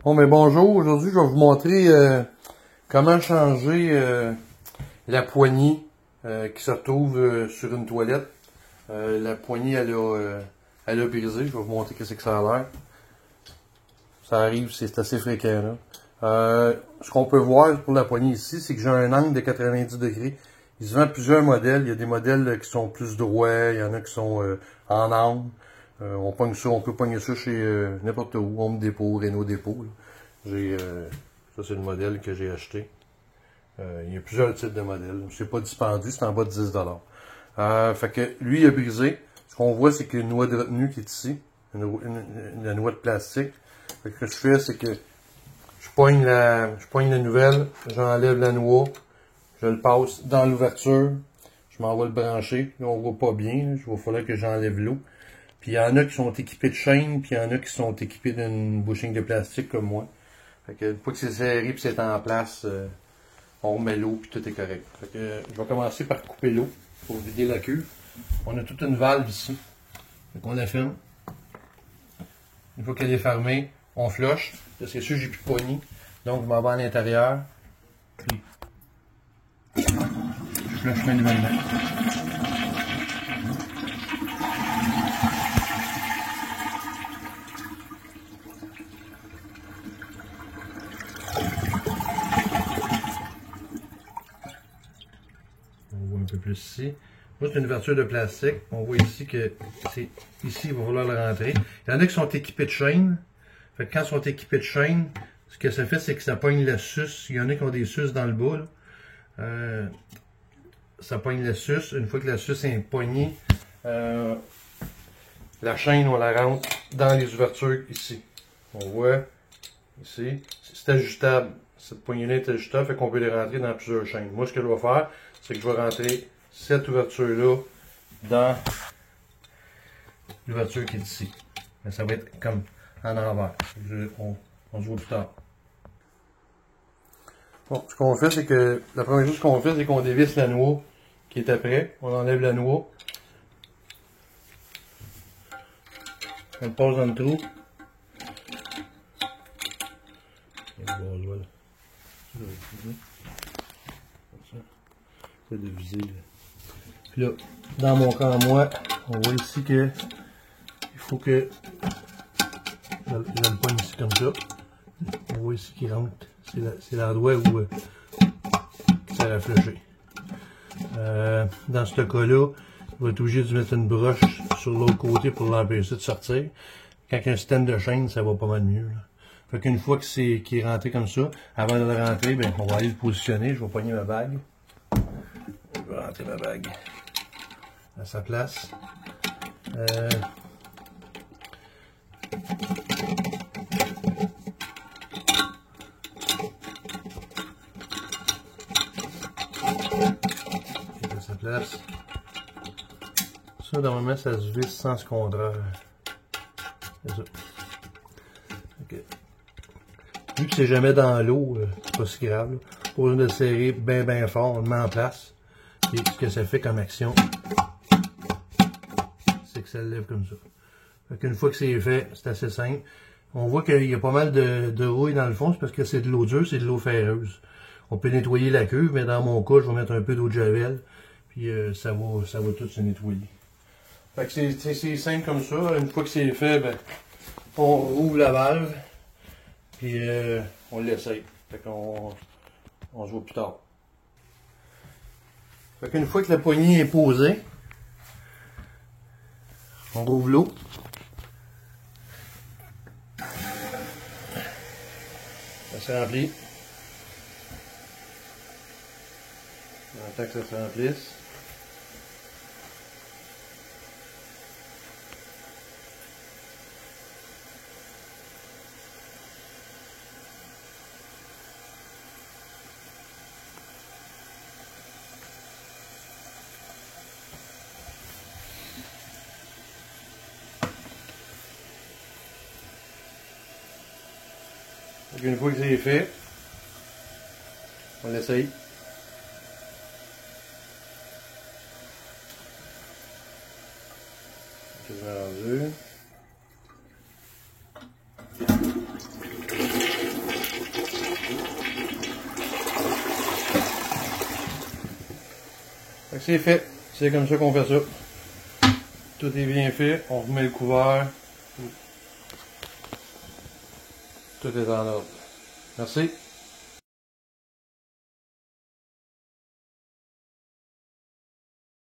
Bon, mais bonjour. Aujourd'hui, je vais vous montrer comment changer la poignée qui se retrouve sur une toilette. La poignée, elle a brisé. Je vais vous montrer qu'est-ce que ça a l'air. Ça arrive, c'est assez fréquent, là. Ce qu'on peut voir pour la poignée ici, c'est que j'ai un angle de 90 degrés. Il se vend plusieurs modèles. Il y a des modèles qui sont plus droits, il y en a qui sont en angle. On pogne ça, on peut pogner ça chez n'importe où, Home Depot, Renault Depot. Ça c'est le modèle que j'ai acheté. Il y a plusieurs types de modèles. C'est pas dispendieux, c'est en bas de 10 $. Fait que lui il a brisé. Ce qu'on voit, c'est qu'il y a une noix de retenue qui est ici. La noix de plastique. Fait que ce que je fais, c'est que je poigne la nouvelle, j'enlève la noix, je le passe dans l'ouverture, je m'en vais le brancher. Là, on voit pas bien, il va falloir que j'enlève l'eau. Puis il y en a qui sont équipés de chaîne, puis il y en a qui sont équipés d'une bushing de plastique comme moi. Fait que une fois que c'est serré puis c'est en place, on remet l'eau puis tout est correct. Fait que je vais commencer par couper l'eau pour vider la cuve. On a toute une valve ici. Fait qu'on la ferme. Une fois qu'elle est fermée, on flush. Là, c'est sûr, j'ai plus de poignée. Donc je m'en vais à l'intérieur. Puis je flush manuellement. On voit un peu plus ici. Moi, c'est une ouverture de plastique. On voit ici que c'est ici, il va falloir le rentrer. Il y en a qui sont équipés de chaîne. Fait que quand ils sont équipés de chaîne, ce que ça fait, c'est que ça pogne la suce. Il y en a qui ont des suces dans le bas. Ça pogne la suce. Une fois que la suce est poignée, la chaîne, on la rentre dans les ouvertures ici. On voit ici. C'est ajustable. Cette poignée-là est ajustable, fait qu'on peut les rentrer dans plusieurs chaînes. Moi, ce que je vais faire, c'est que je vais rentrer cette ouverture-là dans l'ouverture qui est ici. Mais ça va être comme en envers. On se voit plus tard. Bon, ce qu'on fait, c'est que la première chose qu'on fait, c'est qu'on dévisse la noix qui est après. On enlève la noix. On le passe dans le trou. C'est de viser. Puis là, dans mon cas, moi, on voit ici que il faut que je le poigne ici comme ça. On voit ici qu'il rentre. C'est l'endroit où ça va flusher. Dans ce cas-là, on va être obligé de mettre une broche sur l'autre côté pour l'empêcher de sortir. Quand il y a un système de chaîne, ça va pas mal mieux. Là. Fait qu'une fois que qu'il est rentré comme ça, avant de le rentrer, ben, on va aller le positionner. Je vais pogner ma bague. Je vais rentrer ma bague à sa place. À sa place. Ça, normalement, ça se visse sans ce contraire. C'est ça. Okay. Vu que c'est jamais dans l'eau, c'est pas si grave. Pas besoin de le serrer bien fort, on le met en place. Et ce que ça fait comme action, c'est que ça le lève comme ça. Fait qu'une fois que c'est fait, c'est assez simple. On voit qu'il y a pas mal de rouille dans le fond, c'est parce que c'est de l'eau dure, c'est de l'eau ferreuse. On peut nettoyer la cuve, mais dans mon cas, je vais mettre un peu d'eau de javel, puis ça va tout se nettoyer. Fait que c'est simple comme ça. Une fois que c'est fait, ben, on ouvre la valve, puis on l'essaye. Fait qu'on se voit plus tard. Fait qu'une fois que la poignée est posée, on rouvre l'eau. Ça se remplit. On attend que ça se remplisse. Une fois que c'est fait, on l'essaye. Quasiment rendu. Fait que c'est fait. C'est comme ça qu'on fait ça. Tout est bien fait. On remet le couvert. Tout est en ordre. Merci.